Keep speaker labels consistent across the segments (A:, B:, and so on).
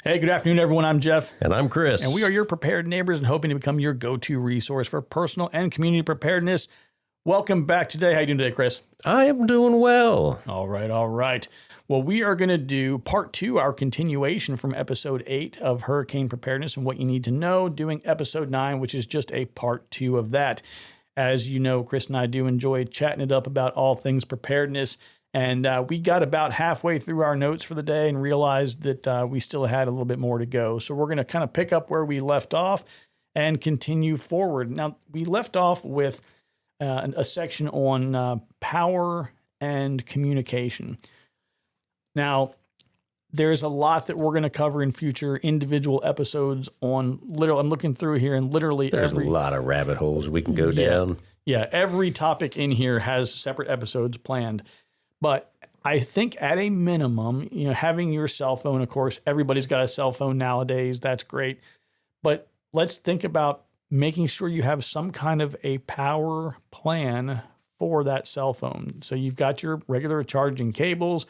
A: Hey, good afternoon, everyone. I'm Jeff.
B: And I'm Chris.
A: And we are your prepared neighbors and hoping to become your go-to resource for personal and community preparedness. Welcome back today. How you doing today, Chris?
B: I am doing well.
A: All right. Well, we are going to do part 2, our continuation from episode 8 of hurricane preparedness and what you need to know, doing episode 9, which is just a part 2 of that. As you know, Chris and I do enjoy chatting it up about all things preparedness. And we got about halfway through our notes for the day and realized that we still had a little bit more to go. So we're going to kind of pick up where we left off and continue forward. Now, we left off with a section on power and communication. Now, there's a lot that we're going to cover in future individual episodes on I'm looking through here and literally
B: there's a lot of rabbit holes we can go down.
A: Yeah, every topic in here has separate episodes planned. But I think at a minimum, having your cell phone, of course, everybody's got a cell phone nowadays. That's great. But let's think about making sure you have some kind of a power plan for that cell phone. So you've got your regular charging cables.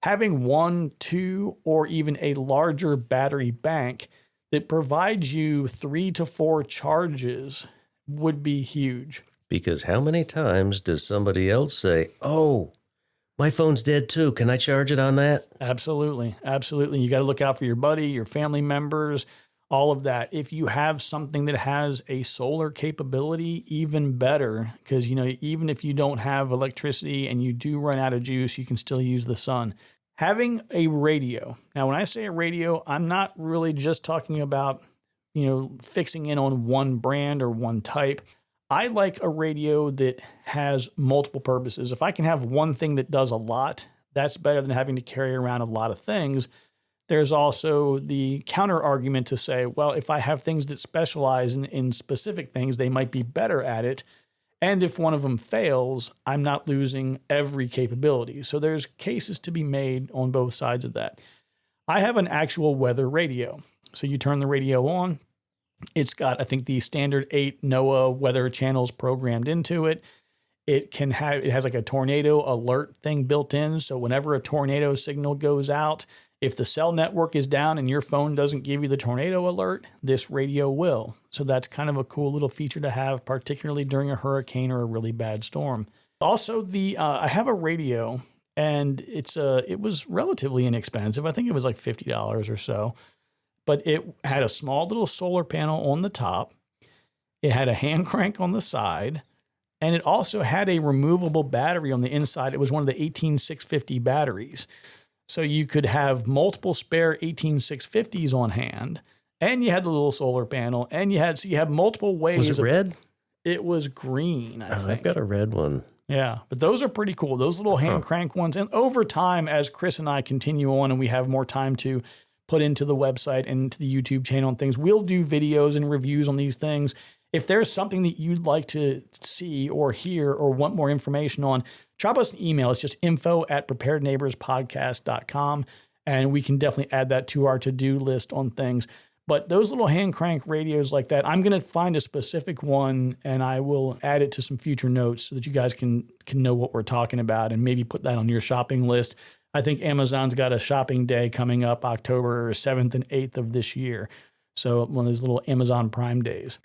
A: Having 1, 2, or even a larger battery bank that provides you 3 to 4 charges would be huge.
B: Because how many times does somebody else say, oh, my phone's dead too. Can I charge it on that?
A: Absolutely. You got to look out for your buddy, your family members, all of that. If you have something that has a solar capability, even better, because, even if you don't have electricity and you do run out of juice, you can still use the sun. Having a radio. Now, when I say a radio, I'm not really just talking about, fixing in on one brand or one type. I like a radio that has multiple purposes. If I can have one thing that does a lot, that's better than having to carry around a lot of things. There's also the counter argument to say, well, if I have things that specialize in specific things, they might be better at it. And if one of them fails, I'm not losing every capability. So there's cases to be made on both sides of that. I have an actual weather radio. So you turn the radio on. It's got, I think, the standard 8 NOAA weather channels programmed into it. It has like a tornado alert thing built in. So whenever a tornado signal goes out, if the cell network is down and your phone doesn't give you the tornado alert, this radio will. So that's kind of a cool little feature to have, particularly during a hurricane or a really bad storm. Also, I have a radio, and it was relatively inexpensive. I think it was like $50 or so. But it had a small little solar panel on the top. It had a hand crank on the side. And it also had a removable battery on the inside. It was one of the 18650 batteries. So you could have multiple spare 18650s on hand. And you had the little solar panel. And you have multiple ways.
B: Was it red?
A: It was green, I think.
B: I've got a red one.
A: Yeah, but those are pretty cool. Those little hand crank ones. And over time, as Chris and I continue on and we have more time to put into the website and to the YouTube channel and things, we'll do videos and reviews on these things. If there's something that you'd like to see or hear or want more information on, drop us an email. It's just info@preparedneighborspodcast.com. And we can definitely add that to our to-do list on things. But those little hand crank radios like that, I'm going to find a specific one and I will add it to some future notes so that you guys can know what we're talking about and maybe put that on your shopping list. I think Amazon's got a shopping day coming up October 7th and 8th of this year. So one of those little Amazon Prime days.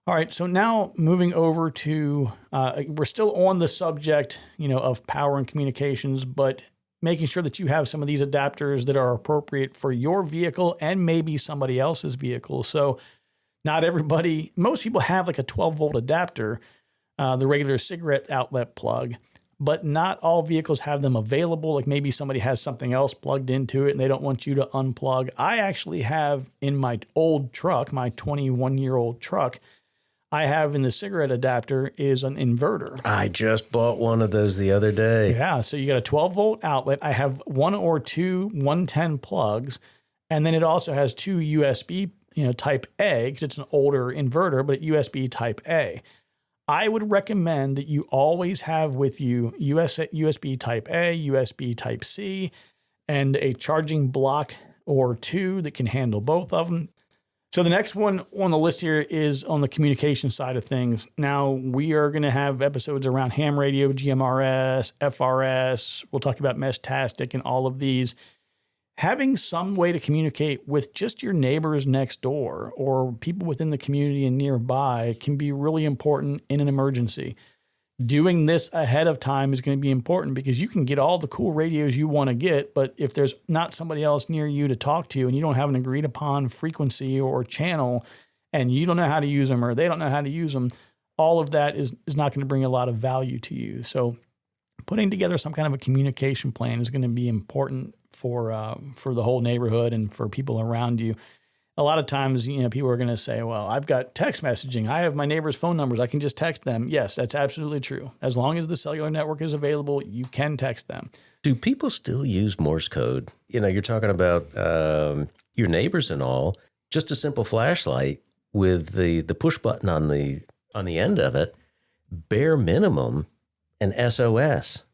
A: All right. So now moving over to, we're still on the subject, of power and communications, but making sure that you have some of these adapters that are appropriate for your vehicle and maybe somebody else's vehicle. So most people have like a 12-volt adapter, the regular cigarette outlet plug. But not all vehicles have them available. Like maybe somebody has something else plugged into it and they don't want you to unplug. I actually have in my old truck, my 21-year-old truck, I have in the cigarette adapter is an inverter.
B: I just bought one of those the other day.
A: Yeah, so you got a 12-volt outlet. I have 1 or 2 110 plugs, and then it also has 2 USB, type A, because it's an older inverter, but USB type A. I would recommend that you always have with you USB type A, USB type C, and a charging block or 2 that can handle both of them. So the next one on the list here is on the communication side of things. Now, we are going to have episodes around ham radio, GMRS, FRS. We'll talk about Meshtastic and all of these. having some way to communicate with just your neighbors next door or people within the community and nearby can be really important in an emergency. Doing this ahead of time is going to be important because you can get all the cool radios you want to get, but if there's not somebody else near you to talk to and you don't have an agreed upon frequency or channel and you don't know how to use them or they don't know how to use them, all of that is not going to bring a lot of value to you. So putting together some kind of a communication plan is going to be important for the whole neighborhood and for people around you. A lot of times, people are going to say, well, I've got text messaging. I have my neighbor's phone numbers. I can just text them. Yes, that's absolutely true. As long as the cellular network is available, you can text them.
B: Do people still use Morse code? You're talking about your neighbors and all. Just a simple flashlight with the push button on the end of it, bare minimum, an SOS.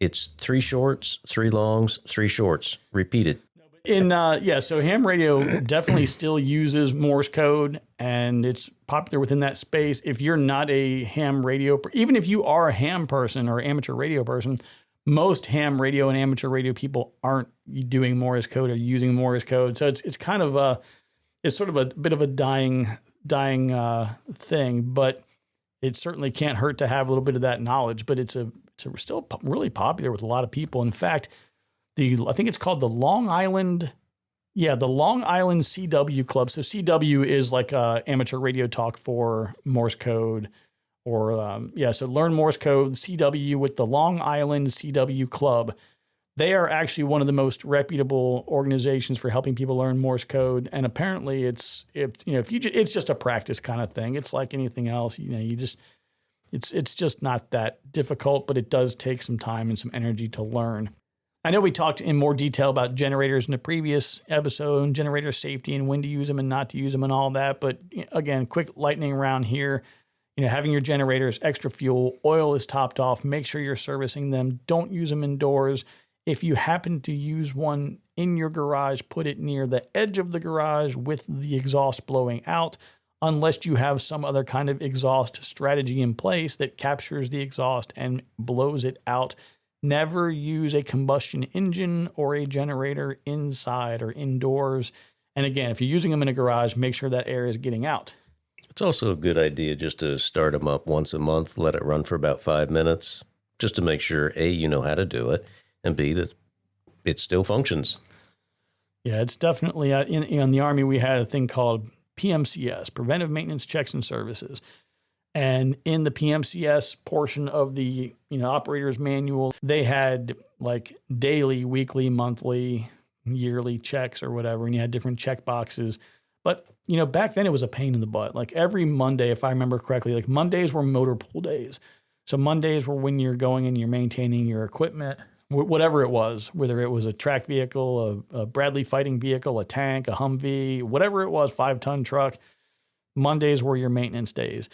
B: It's 3 shorts, 3 longs, 3 shorts, repeated.
A: So ham radio definitely still uses Morse code, and it's popular within that space. If you're not a ham radio, even if you are a ham person or amateur radio person, most ham radio and amateur radio people aren't doing Morse code or using Morse code. So it's kind of it's sort of a bit of a dying thing, but it certainly can't hurt to have a little bit of that knowledge. But it's still really popular with a lot of people. In fact, I think it's called the Long Island CW Club. So CW is like amateur radio talk for Morse code, or so learn Morse code, CW with the Long Island CW Club. They are actually one of the most reputable organizations for helping people learn Morse code, and apparently it's just a practice kind of thing. It's like anything else, it's just not that difficult, but it does take some time and some energy to learn. I know we talked in more detail about generators in the previous episode, and generator safety and when to use them and not to use them and all that. But again, quick lightning round here. Having your generators, extra fuel, oil is topped off. Make sure you're servicing them. Don't use them indoors. If you happen to use one in your garage, put it near the edge of the garage with the exhaust blowing out, unless you have some other kind of exhaust strategy in place that captures the exhaust and blows it out. Never use a combustion engine or a generator inside or indoors. And again, if you're using them in a garage, make sure that air is getting out.
B: It's also a good idea just to start them up once a month, let it run for about 5 minutes, just to make sure, A, you know how to do it, and B, that it still functions.
A: Yeah, it's definitely, in the Army, we had a thing called PMCS, Preventive Maintenance Checks and Services. And in the PMCS portion of the operator's manual, they had like daily, weekly, monthly, yearly checks or whatever, and you had different check boxes. But back then it was a pain in the butt. Like every Monday, if I remember correctly, like Mondays were motor pool days. So Mondays were when you're going and you're maintaining your equipment, whatever it was, whether it was a track vehicle, a Bradley fighting vehicle, a tank, a Humvee, whatever it was, 5-ton truck. Mondays were your maintenance days.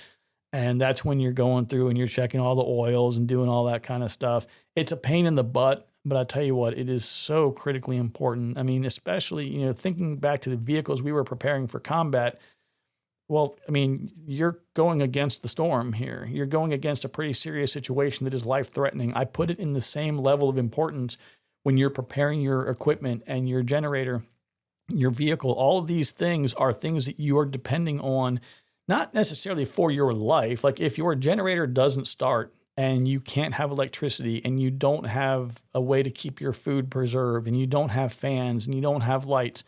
A: And that's when you're going through and you're checking all the oils and doing all that kind of stuff. It's a pain in the butt, but I tell you what, it is so critically important. I mean, especially, thinking back to the vehicles we were preparing for combat. Well, I mean, you're going against the storm here. You're going against a pretty serious situation that is life-threatening. I put it in the same level of importance when you're preparing your equipment and your generator, your vehicle. All of these things are things that you are depending on, not necessarily for your life. Like if your generator doesn't start and you can't have electricity and you don't have a way to keep your food preserved and you don't have fans and you don't have lights,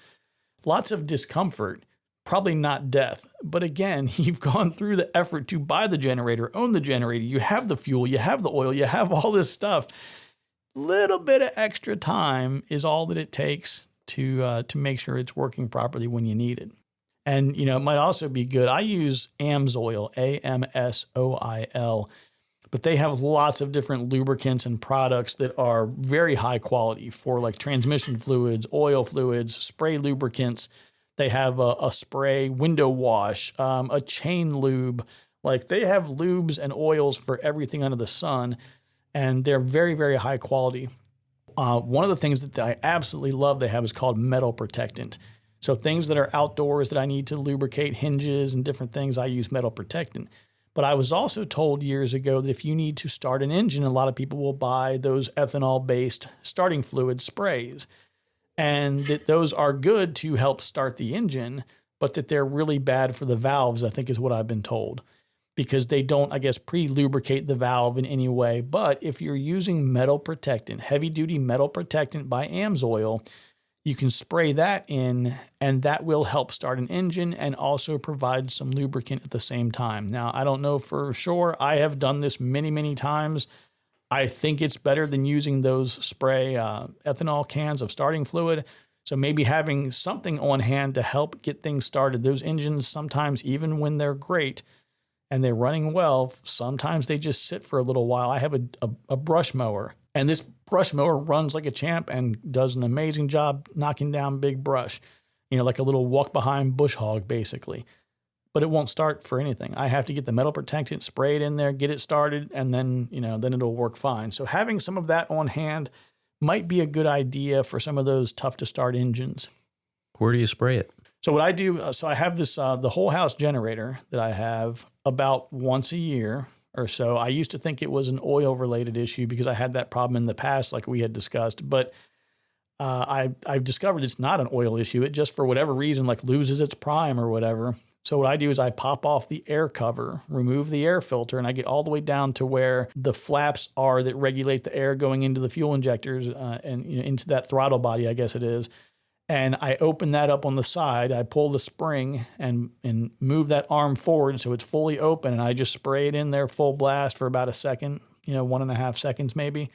A: lots of discomfort, probably not death. But again, you've gone through the effort to buy the generator, own the generator. You have the fuel, you have the oil, you have all this stuff. Little bit of extra time is all that it takes to make sure it's working properly when you need it. And, it might also be good. I use AMSOIL, AMSOIL, but they have lots of different lubricants and products that are very high quality for like transmission fluids, oil fluids, spray lubricants. They have a spray window wash, a chain lube. Like they have lubes and oils for everything under the sun, and they're very, very high quality. One of the things that I absolutely love they have is called metal protectant. So things that are outdoors that I need to lubricate hinges and different things, I use metal protectant. But I was also told years ago that if you need to start an engine, a lot of people will buy those ethanol-based starting fluid sprays. and that those are good to help start the engine, but that they're really bad for the valves, I think is what I've been told, because they don't, I guess, pre-lubricate the valve in any way. But if you're using metal protectant, heavy-duty metal protectant by AMSOIL, you can spray that in, and that will help start an engine and also provide some lubricant at the same time. Now, I don't know for sure. I have done this many, many times. I think it's better than using those spray ethanol cans of starting fluid. So maybe having something on hand to help get things started. Those engines, sometimes even when they're great and they're running well, sometimes they just sit for a little while. I have a brush mower, and this brush mower runs like a champ and does an amazing job knocking down big brush, like a little walk behind bush hog, basically. But it won't start for anything. I have to get the metal protectant, spray it in there, get it started, and then it'll work fine. So having some of that on hand might be a good idea for some of those tough to start engines.
B: Where do you spray it?
A: So what I do, so I have this, the whole house generator that I have about once a year or so. I used to think it was an oil related issue because I had that problem in the past, like we had discussed, but I've discovered it's not an oil issue. It just, for whatever reason, like loses its prime or whatever. So what I do is I pop off the air cover, remove the air filter, and I get all the way down to where the flaps are that regulate the air going into the fuel injectors and into that throttle body, I guess it is. And I open that up on the side. I pull the spring and move that arm forward so it's fully open, and I just spray it in there full blast for about a second, 1.5 seconds maybe.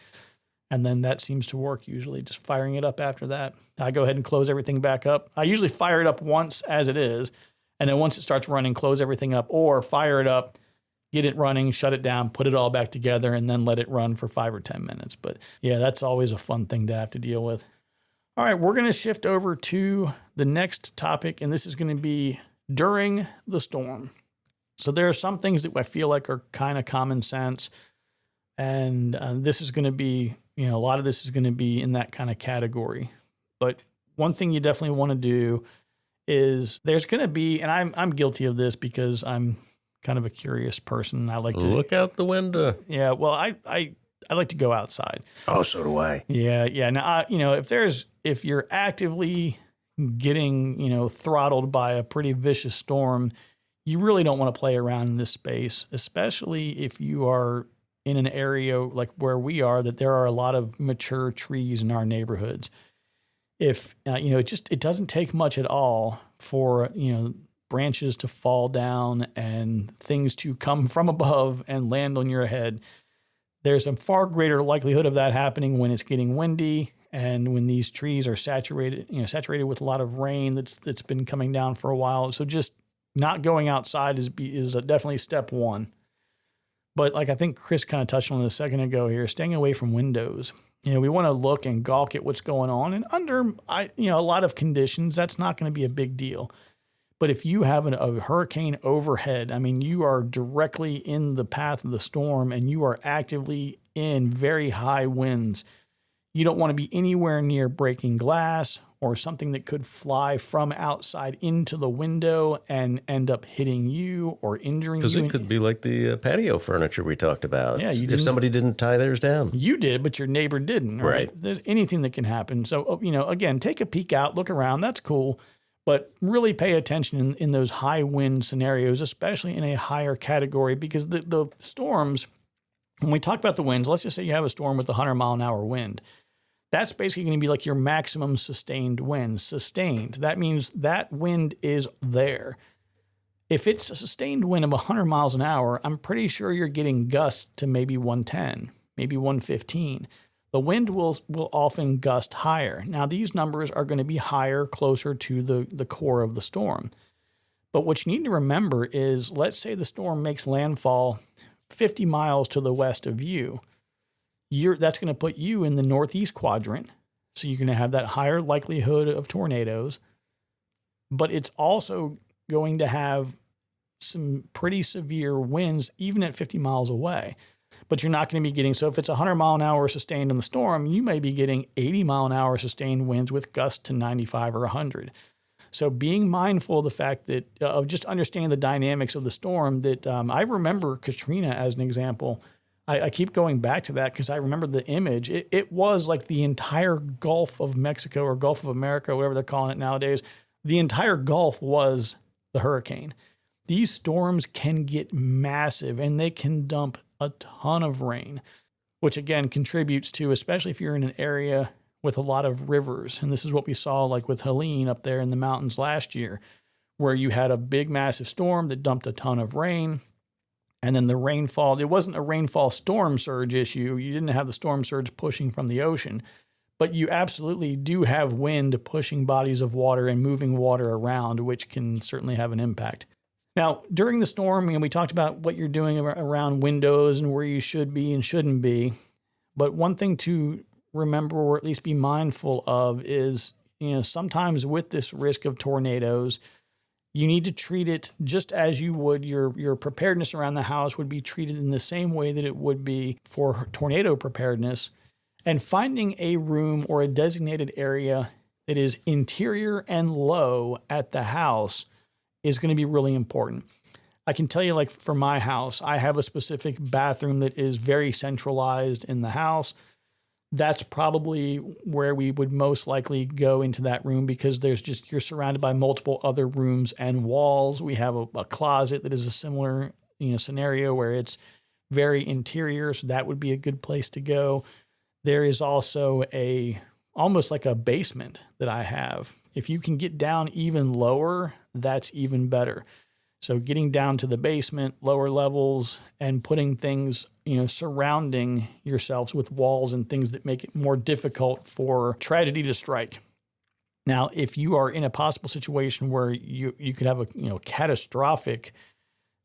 A: And then that seems to work usually, just firing it up after that. I go ahead and close everything back up. I usually fire it up once as it is, and then once it starts running, close everything up, or fire it up, get it running, shut it down, put it all back together, and then let it run for 5 or 10 minutes. But yeah, that's always a fun thing to have to deal with. All right, we're going to shift over to the next topic, and this is going to be during the storm. So there are some things that I feel like are kind of common sense, and this is going to be, a lot of this is going to be in that kind of category. But one thing you definitely want to do is there's going to be, and I'm guilty of this because I'm kind of a curious person. I like to
B: look out the window.
A: Yeah, well, I like to go outside.
B: Oh, so do I.
A: Yeah. Now, if you're actively getting, throttled by a pretty vicious storm, you really don't want to play around in this space, especially if you are in an area like where we are, that there are a lot of mature trees in our neighborhoods. If, it doesn't take much at all for, branches to fall down and things to come from above and land on your head. There's a far greater likelihood of that happening when it's getting windy and when these trees are saturated with a lot of rain that's been coming down for a while. So just not going outside is definitely step one. But like I think Chris kind of touched on it a second ago here, staying away from windows. We want to look and gawk at what's going on. And under a lot of conditions, that's not going to be a big deal. But if you have a hurricane overhead, you are directly in the path of the storm and you are actively in very high winds. You don't want to be anywhere near breaking glass or something that could fly from outside into the window and end up hitting you or injuring you.
B: Because it could be like the patio furniture we talked about.
A: Yeah,
B: if somebody didn't tie theirs down.
A: You did, but your neighbor didn't. Right? There's anything that can happen. So, again, take a peek out, look around. That's cool. But really pay attention in those high wind scenarios, especially in a higher category, because the storms, when we talk about the winds, let's just say you have a storm with 100-mile-an-hour wind. That's basically going to be like your maximum sustained wind. Sustained. That means that wind is there. If it's a sustained wind of 100 miles an hour, I'm pretty sure you're getting gusts to maybe 110, maybe 115. The wind will often gust higher. Now, these numbers are going to be higher, closer to the core of the storm. But what you need to remember is, let's say the storm makes landfall 50 miles to the west of you. That's going to put you in the northeast quadrant. So you're going to have that higher likelihood of tornadoes. But it's also going to have some pretty severe winds, even at 50 miles away. But you're not going to be getting, so if it's 100 mile an hour sustained in the storm, you may be getting 80 mile an hour sustained winds with gusts to 95 or 100. So being mindful of the fact that, of just understanding the dynamics of the storm, that I remember Katrina as an example. I keep going back to that because I remember the image. It was like the entire Gulf of Mexico or Gulf of America, whatever they're calling it nowadays. The entire Gulf was the hurricane. These storms can get massive and they can dump a ton of rain, which again contributes to, especially if you're in an area with a lot of rivers. And this is what we saw like with Helene up there in the mountains last year, where you had a big, massive storm that dumped a ton of rain. And then the rainfall, it wasn't a rainfall storm surge issue. You didn't have the storm surge pushing from the ocean, but you absolutely do have wind pushing bodies of water and moving water around, which can certainly have an impact. Now, during the storm, we talked about what you're doing around windows and where you should be and shouldn't be. But one thing to remember, or at least be mindful of, is, sometimes with this risk of tornadoes, you need to treat it just as you would your preparedness around the house would be treated in the same way that it would be for tornado preparedness. And finding a room or a designated area that is interior and low at the house is going to be really important. I can tell you, like for my house, I have a specific bathroom that is very centralized in the house. That's probably where we would most likely go into that room because you're surrounded by multiple other rooms and walls. We have a closet that is a similar, scenario where it's very interior. So that would be a good place to go. There is also almost like a basement that I have. If you can get down even lower, that's even better. So getting down to the basement, lower levels, and putting things, surrounding yourselves with walls and things that make it more difficult for tragedy to strike. Now, if you are in a possible situation where you could have a, catastrophic,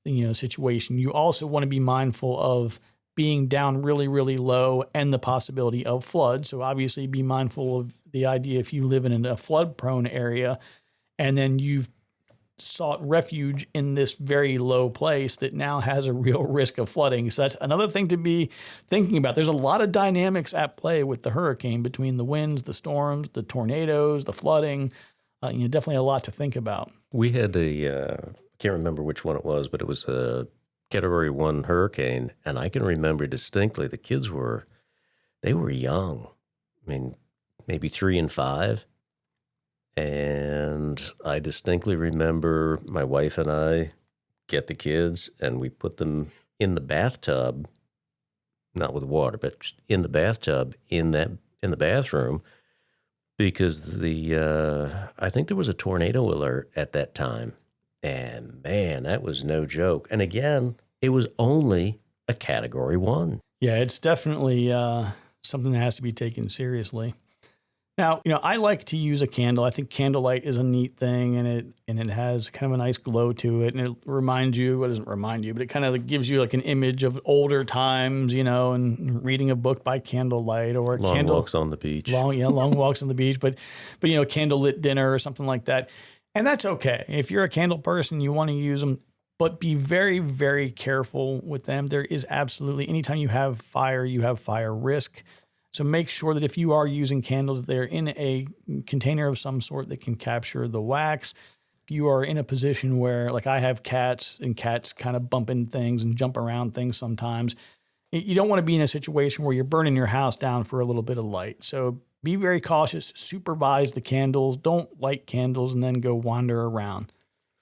A: situation, you also want to be mindful of being down really, really low and the possibility of flood. So obviously be mindful of the idea if you live in a flood prone area and then you've sought refuge in this very low place that now has a real risk of flooding. So that's another thing to be thinking about. There's a lot of dynamics at play with the hurricane between the winds, the storms, the tornadoes, the flooding. Definitely a lot to think about.
B: We had I can't remember which one it was, but it was a Category 1 hurricane. And I can remember distinctly the kids were young. I mean, maybe 3 and 5. And I distinctly remember my wife and I get the kids and we put them in the bathtub, not with water, but just in the bathtub in the bathroom because I think there was a tornado alert at that time. And man, that was no joke. And again, it was only a Category 1.
A: Yeah, it's definitely something that has to be taken seriously. Now, I like to use a candle. I think candlelight is a neat thing, and it has kind of a nice glow to it, and it reminds you. Well, it doesn't remind you, but it kind of gives you like an image of older times, and reading a book by candlelight or
B: long walks on the beach.
A: Long walks on the beach, but candlelit dinner or something like that, and that's okay. If you're a candle person, you want to use them, but be very, very careful with them. There is absolutely anytime you have fire risk. So make sure that if you are using candles, they're in a container of some sort that can capture the wax. If you are in a position where, like I have cats, and cats kind of bump into things and jump around things sometimes, you don't want to be in a situation where you're burning your house down for a little bit of light. So be very cautious, supervise the candles, don't light candles and then go wander around.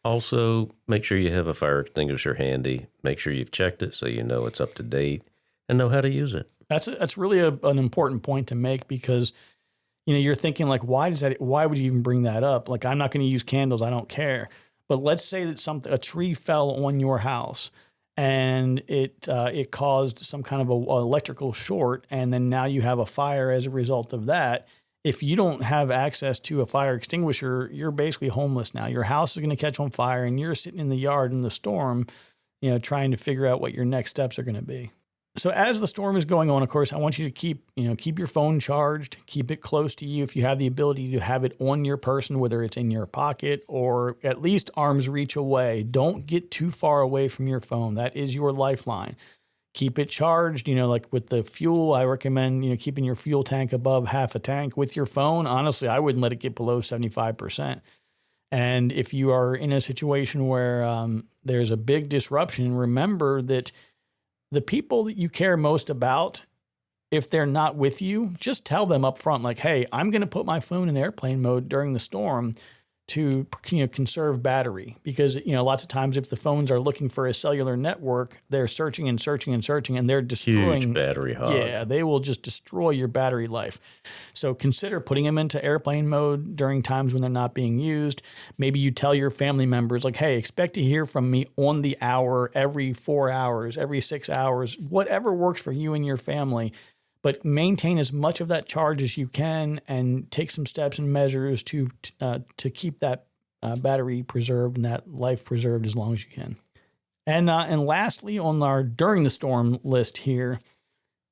B: Also, make sure you have a fire extinguisher handy. Make sure you've checked it so you know it's up to date and know how to use it.
A: That's really an important point to make because, you're thinking like, why would you even bring that up? Like, I'm not going to use candles. I don't care. But let's say that a tree fell on your house and it caused some kind of a electrical short. And then now you have a fire as a result of that. If you don't have access to a fire extinguisher, you're basically homeless now. Your house is going to catch on fire and you're sitting in the yard in the storm, trying to figure out what your next steps are going to be. So as the storm is going on, of course, I want you to keep your phone charged, keep it close to you. If you have the ability to have it on your person, whether it's in your pocket or at least arm's reach away, don't get too far away from your phone. That is your lifeline. Keep it charged. Like with the fuel, I recommend, keeping your fuel tank above half a tank. With your phone, honestly, I wouldn't let it get below 75%. And if you are in a situation where there's a big disruption, remember that The people that you care most about, if they're not with you, just tell them up front, like, hey, I'm going to put my phone in airplane mode during the storm to conserve battery, because lots of times if the phones are looking for a cellular network, they're searching and searching and searching, and they're destroying.
B: Huge battery hog.
A: Yeah, they will just destroy your battery life. So consider putting them into airplane mode during times when they're not being used. Maybe you tell your family members, like, hey, expect to hear from me on the hour, every 4 hours, every 6 hours, whatever works for you and your family. But maintain as much of that charge as you can, and take some steps and measures to keep that battery preserved and that life preserved as long as you can. And lastly, on our during the storm list here,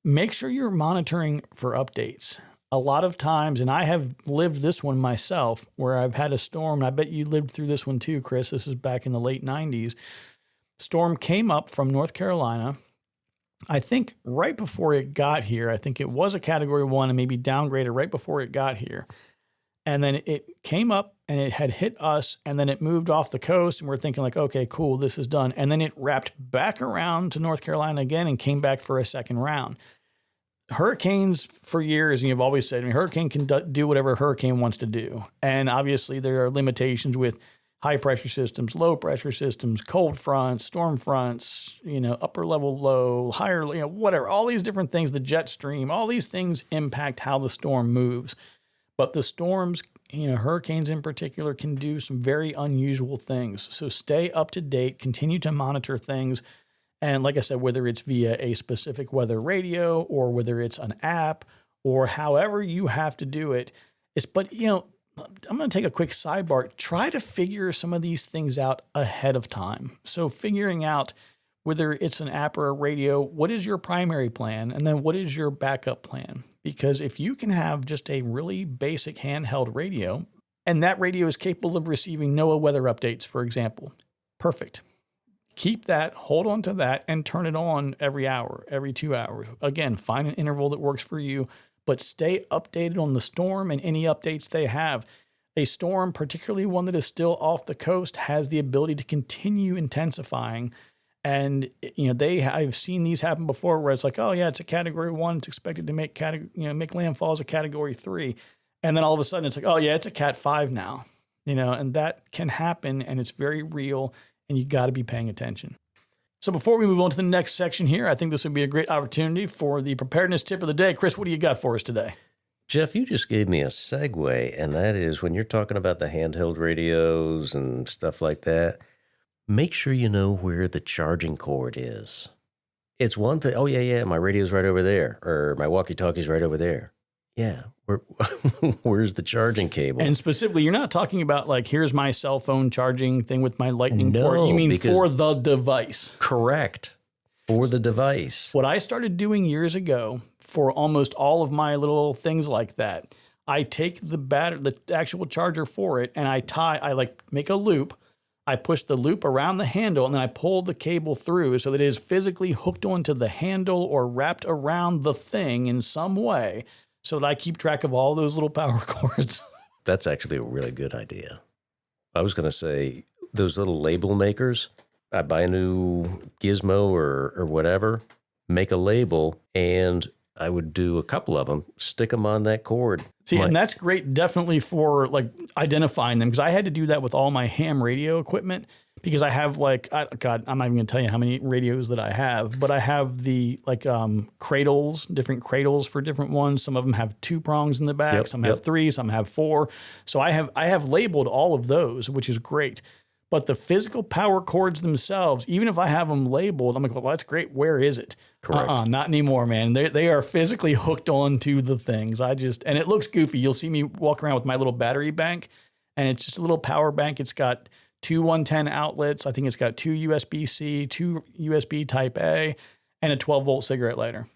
A: make sure you're monitoring for updates. A lot of times, and I have lived this one myself, where I've had a storm, and I bet you lived through this one too, Chris. This is back in the late 90s. Storm came up from North Carolina. I think right before it got here, I think it was a category 1 and maybe downgraded right before it got here. And then it came up and it had hit us, and then it moved off the coast, and we're thinking like, okay, cool, this is done. And then it wrapped back around to North Carolina again and came back for a second round. Hurricanes for years, and you've always said, hurricane can do whatever a hurricane wants to do. And obviously there are limitations with high pressure systems, low pressure systems, cold fronts, storm fronts, upper level low, higher, whatever, all these different things, the jet stream, all these things impact how the storm moves. But the storms, hurricanes in particular, can do some very unusual things. So stay up to date, continue to monitor things. And like I said, whether it's via a specific weather radio or whether it's an app or however you have to do it, I'm going to take a quick sidebar. Try to figure some of these things out ahead of time. So figuring out whether it's an app or a radio, what is your primary plan? And then what is your backup plan? Because if you can have just a really basic handheld radio, and that radio is capable of receiving NOAA weather updates, for example, perfect. Keep that, hold on to that, and turn it on every hour, every 2 hours. Again, find an interval that works for you, but stay updated on the storm and any updates they have. A storm, particularly one that is still off the coast, has the ability to continue intensifying. And, I've seen these happen before where it's like, oh yeah, it's a category 1. It's expected to make landfall as a category 3. And then all of a sudden it's like, oh yeah, it's a cat 5 now, and that can happen, and it's very real, and you got to be paying attention. So before we move on to the next section here, I think this would be a great opportunity for the preparedness tip of the day. Chris, what do you got for us today?
B: Jeff, you just gave me a segue, and that is when you're talking about the handheld radios and stuff like that, make sure you know where the charging cord is. It's one thing, oh yeah, my radio's right over there, or my walkie-talkie's right over there. Yeah, where's the charging cable?
A: And specifically, you're not talking about like, here's my cell phone charging thing with my lightning port. You mean for the device.
B: Correct. For the device.
A: What I started doing years ago for almost all of my little things like that, I take the actual charger for it, and I make a loop. I push the loop around the handle, and then I pull the cable through so that it is physically hooked onto the handle or wrapped around the thing in some way, so that I keep track of all those little power cords.
B: That's actually a really good idea. I was going to say, those little label makers, I buy a new gizmo or whatever, make a label, and I would do a couple of them, stick them on that cord.
A: See, and that's great definitely for like identifying them, because I had to do that with all my ham radio equipment, because I have I'm not even going to tell you how many radios that I have, but I have the cradles, different cradles for different ones. Some of them have 2 prongs in the back, some have 3, some have 4. So I have labeled all of those, which is great. But the physical power cords themselves, even if I have them labeled, I'm like, well, that's great. Where is it?
B: Correct.
A: Not anymore, man. They are physically hooked onto the things. And it looks goofy. You'll see me walk around with my little battery bank, and it's just a little power bank. It's got 2 110 outlets. I think it's got 2 USB-C, 2 USB Type A, and a 12-volt cigarette lighter.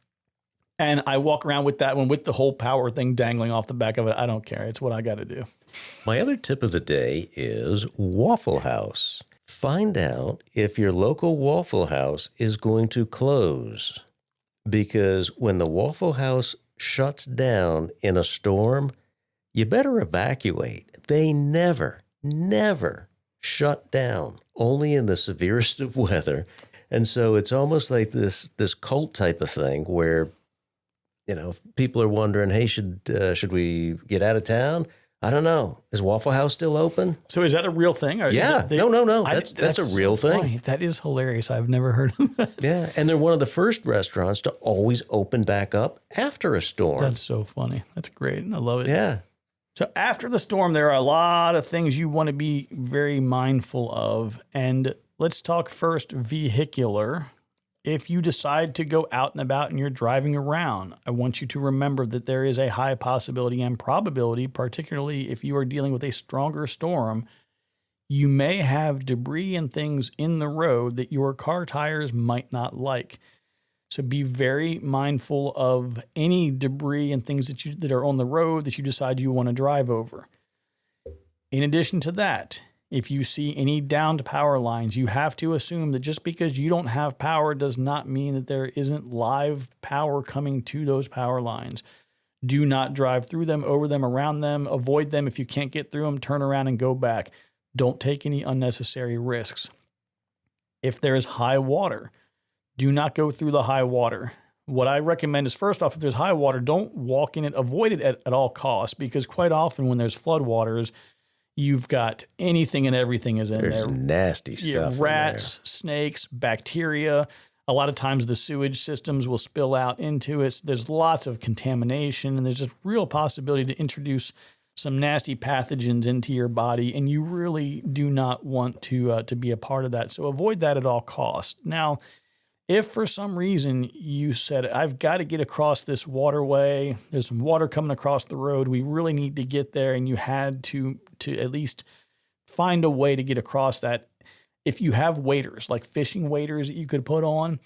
A: And I walk around with that one with the whole power thing dangling off the back of it. I don't care. It's what I got to do.
B: My other tip of the day is Waffle House. Find out if your local Waffle House is going to close, because when the Waffle House shuts down in a storm, you better evacuate. They never shut down, only in the severest of weather. And so it's almost like this cult type of thing where, people are wondering, hey, should we get out of town? I don't know. Is Waffle House still open?
A: So is that a real thing? Or
B: Yeah. No. That's a real thing.
A: Funny. That is hilarious. I've never heard of that.
B: Yeah. And they're one of the first restaurants to always open back up after a storm.
A: That's so funny. That's great. I love it.
B: Yeah.
A: So after the storm, there are a lot of things you want to be very mindful of. And let's talk first vehicular. If you decide to go out and about and you're driving around, I want you to remember that there is a high possibility and probability, particularly if you are dealing with a stronger storm, you may have debris and things in the road that your car tires might not like. So be very mindful of any debris and things that are on the road that you decide you want to drive over. In addition to that, if you see any downed power lines, you have to assume that just because you don't have power does not mean that there isn't live power coming to those power lines. Do not drive through them, over them, around them. Avoid them. If you can't get through them, turn around and go back. Don't take any unnecessary risks. If there is high water, do not go through the high water. What I recommend is, first off, if there's high water, don't walk in it. Avoid it at all costs, because quite often when there's floodwaters, you've got anything and everything is in there.
B: There's nasty stuff.
A: Rats, snakes, bacteria. A lot of times the sewage systems will spill out into it. So there's lots of contamination, and there's a real possibility to introduce some nasty pathogens into your body, and you really do not want to be a part of that. So avoid that at all costs. Now, if for some reason you said, I've got to get across this waterway, there's some water coming across the road, we really need to get there, and you had to at least find a way to get across that. If you have waders, like fishing waders that you could put on,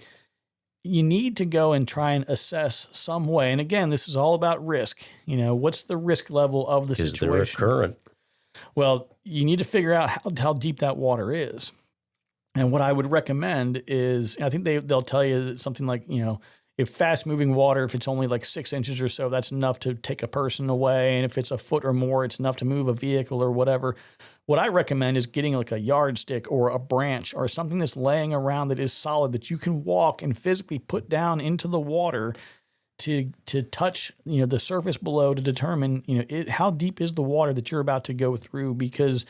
A: you need to go and try and assess some way. And again, this is all about risk. What's the risk level of the situation?
B: Is there a current?
A: Well, you need to figure out how deep that water is. And what I would recommend is, I think they'll tell you that something like, if fast moving water, if it's only like 6 inches or so, that's enough to take a person away. And if it's a foot or more, it's enough to move a vehicle or whatever. What I recommend is getting like a yardstick or a branch or something that's laying around that is solid that you can walk and physically put down into the water to touch, the surface below to determine, how deep is the water that you're about to go through, because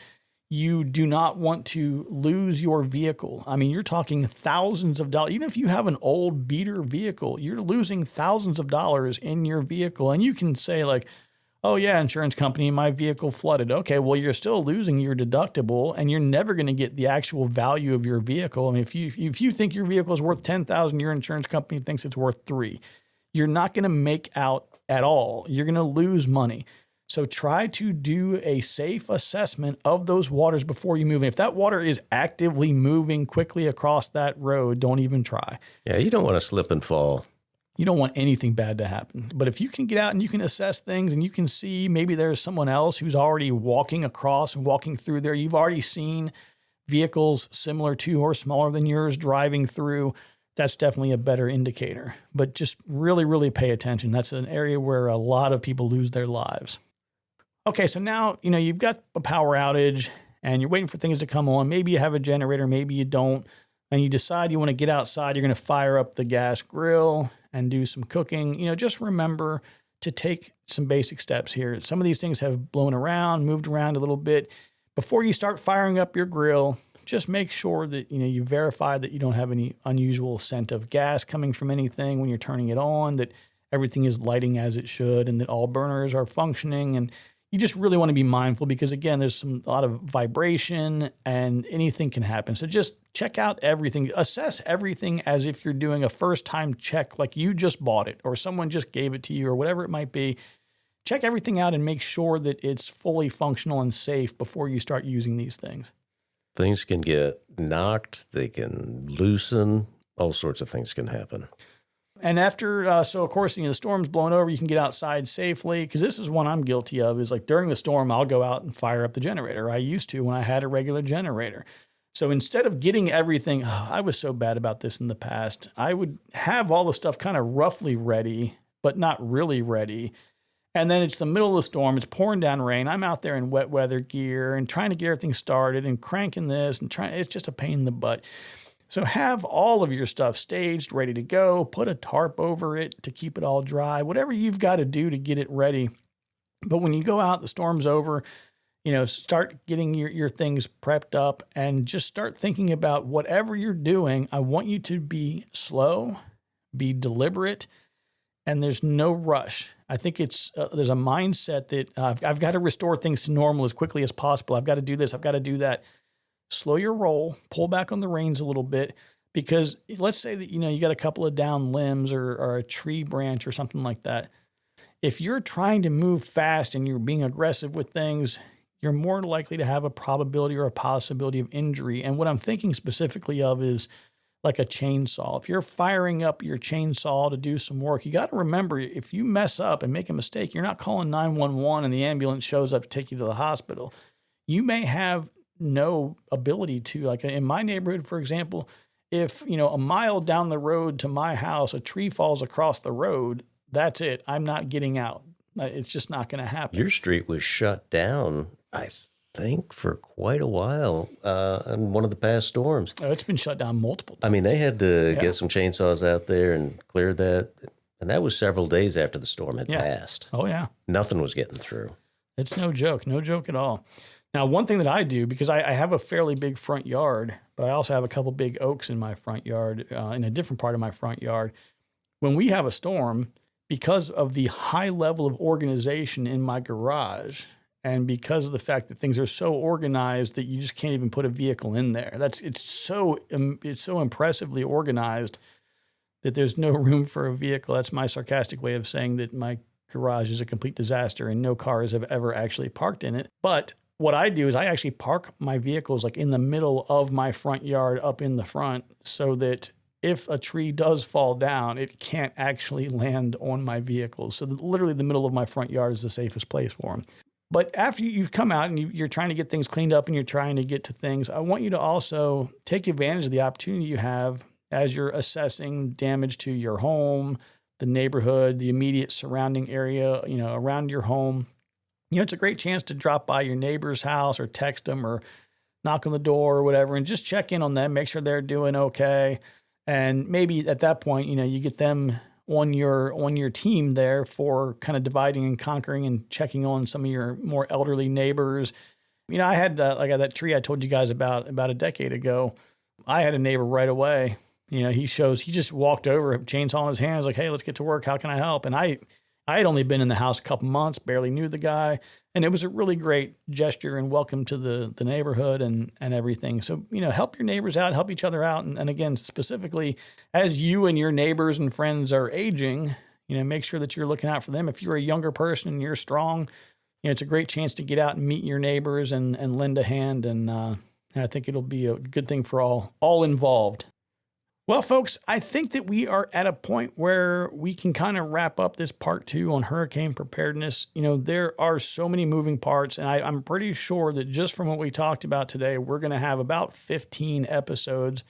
A: you do not want to lose your vehicle. I mean, you're talking thousands of dollars. Even if you have an old beater vehicle, you're losing thousands of dollars in your vehicle. And you can say like, oh yeah, insurance company, my vehicle flooded. Okay, well, you're still losing your deductible, and you're never going to get the actual value of your vehicle. I mean, if you think your vehicle is worth $10,000, your insurance company thinks it's worth $3,000. You're not going to make out at all. You're going to lose money. So try to do a safe assessment of those waters before you move in. If that water is actively moving quickly across that road, don't even try.
B: Yeah, you don't want to slip and fall.
A: You don't want anything bad to happen. But if you can get out and you can assess things and you can see maybe there's someone else who's already walking across and walking through there, you've already seen vehicles similar to or smaller than yours driving through, that's definitely a better indicator. But just really, really pay attention. That's an area where a lot of people lose their lives. Okay, so now, you've got a power outage and you're waiting for things to come on. Maybe you have a generator, maybe you don't, and you decide you want to get outside. You're going to fire up the gas grill and do some cooking. Just remember to take some basic steps here. Some of these things have blown around, moved around a little bit. Before you start firing up your grill, just make sure that, you verify that you don't have any unusual scent of gas coming from anything when you're turning it on, that everything is lighting as it should, and that all burners are functioning. And you just really want to be mindful because, again, there's a lot of vibration and anything can happen. So just check out everything. Assess everything as if you're doing a first-time check, like you just bought it or someone just gave it to you or whatever it might be. Check everything out and make sure that it's fully functional and safe before you start using these things.
B: Things can get knocked. They can loosen. All sorts of things can happen.
A: And after, so of course, the storm's blown over, you can get outside safely. Because this is one I'm guilty of, is like during the storm, I'll go out and fire up the generator. I used to when I had a regular generator. So instead of getting everything, I was so bad about this in the past. I would have all the stuff kind of roughly ready, but not really ready. And then it's the middle of the storm. It's pouring down rain. I'm out there in wet weather gear and trying to get everything started and cranking this and it's just a pain in the butt. So have all of your stuff staged, ready to go. Put a tarp over it to keep it all dry, whatever you've got to do to get it ready. But when you go out, the storm's over, start getting your things prepped up and just start thinking about whatever you're doing. I want you to be slow, be deliberate, and there's no rush. I think there's a mindset that I've got to restore things to normal as quickly as possible. I've got to do this. I've got to do that. Slow your roll, pull back on the reins a little bit, because let's say that, you got a couple of down limbs or a tree branch or something like that. If you're trying to move fast and you're being aggressive with things, you're more likely to have a probability or a possibility of injury. And what I'm thinking specifically of is like a chainsaw. If you're firing up your chainsaw to do some work, you got to remember, if you mess up and make a mistake, you're not calling 911 and the ambulance shows up to take you to the hospital. You may have no ability to, like in my neighborhood, for example, if, a mile down the road to my house, a tree falls across the road, that's it. I'm not getting out. It's just not going to happen.
B: Your street was shut down, I think, for quite a while in one of the past storms.
A: Oh, it's been shut down multiple times.
B: I mean, they had to get some chainsaws out there and clear that. And that was several days after the storm had passed.
A: Oh, yeah.
B: Nothing was getting through.
A: It's no joke at all. Now, one thing that I do, because I have a fairly big front yard, but I also have a couple big oaks in my front yard, in a different part of my front yard. When we have a storm, because of the high level of organization in my garage, and because of the fact that things are so organized that you just can't even put a vehicle in there, it's so impressively organized that there's no room for a vehicle. That's my sarcastic way of saying that my garage is a complete disaster and no cars have ever actually parked in it. But what I do is I actually park my vehicles like in the middle of my front yard up in the front, so that if a tree does fall down, it can't actually land on my vehicles. So literally the middle of my front yard is the safest place for them. But after you've come out and you're trying to get things cleaned up and you're trying to get to things, I want you to also take advantage of the opportunity you have as you're assessing damage to your home, the neighborhood, the immediate surrounding area, around your home. It's a great chance to drop by your neighbor's house or text them or knock on the door or whatever and just check in on them, make sure they're doing okay. And maybe at that point, you get them on your team there for kind of dividing and conquering and checking on some of your more elderly neighbors. I had that tree I told you guys about a decade ago. I had a neighbor right away. He just walked over, chainsaw in his hands, like, hey, let's get to work. How can I help? And I had only been in the house a couple months, barely knew the guy. And it was a really great gesture and welcome to the neighborhood and everything. So, help your neighbors out, help each other out. And again, specifically, as you and your neighbors and friends are aging, make sure that you're looking out for them. If you're a younger person and you're strong, it's a great chance to get out and meet your neighbors and lend a hand. And I think it'll be a good thing for all involved. Well, folks, I think that we are at a point where we can kind of wrap up this part 2 on hurricane preparedness. There are so many moving parts, and I'm pretty sure that just from what we talked about today, we're going to have about 15 episodes,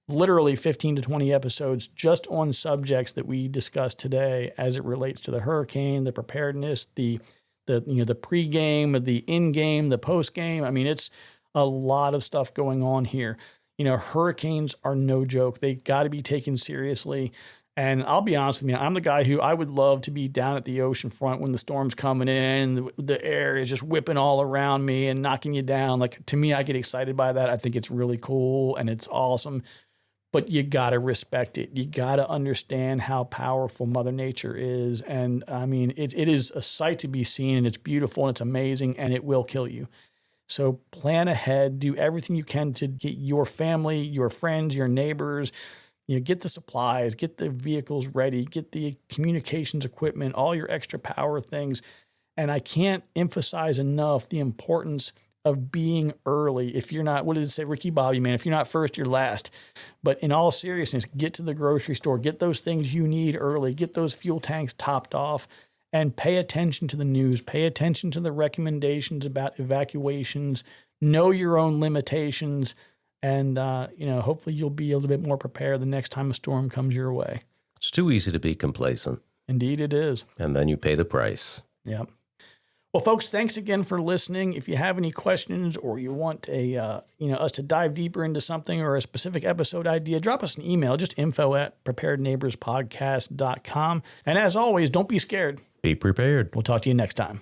A: literally 15 to 20 episodes just on subjects that we discussed today as it relates to the hurricane, the preparedness, the pregame, the in-game, the post-game. I mean, it's a lot of stuff going on here. Hurricanes are no joke. They got to be taken seriously. And I'll be honest with you, I'm the guy who I would love to be down at the ocean front when the storm's coming in, and the air is just whipping all around me and knocking you down. Like, to me, I get excited by that. I think it's really cool and it's awesome. But you got to respect it. You got to understand how powerful Mother Nature is. And I mean, it is a sight to be seen, and it's beautiful and it's amazing, and it will kill you. So plan ahead, do everything you can to get your family, your friends, your neighbors, get the supplies, get the vehicles ready, get the communications equipment, all your extra power things. And I can't emphasize enough the importance of being early. If you're not, what does it say, Ricky Bobby, man? If you're not first, you're last. But in all seriousness, get to the grocery store, get those things you need early, get those fuel tanks topped off. And pay attention to the news, pay attention to the recommendations about evacuations, know your own limitations, and, hopefully you'll be a little bit more prepared the next time a storm comes your way.
B: It's too easy to be complacent.
A: Indeed it is.
B: And then you pay the price.
A: Yeah. Well, folks, thanks again for listening. If you have any questions or you want us to dive deeper into something or a specific episode idea, drop us an email, just info@preparedneighborspodcast.com. And as always, don't be scared.
B: Be prepared.
A: We'll talk to you next time.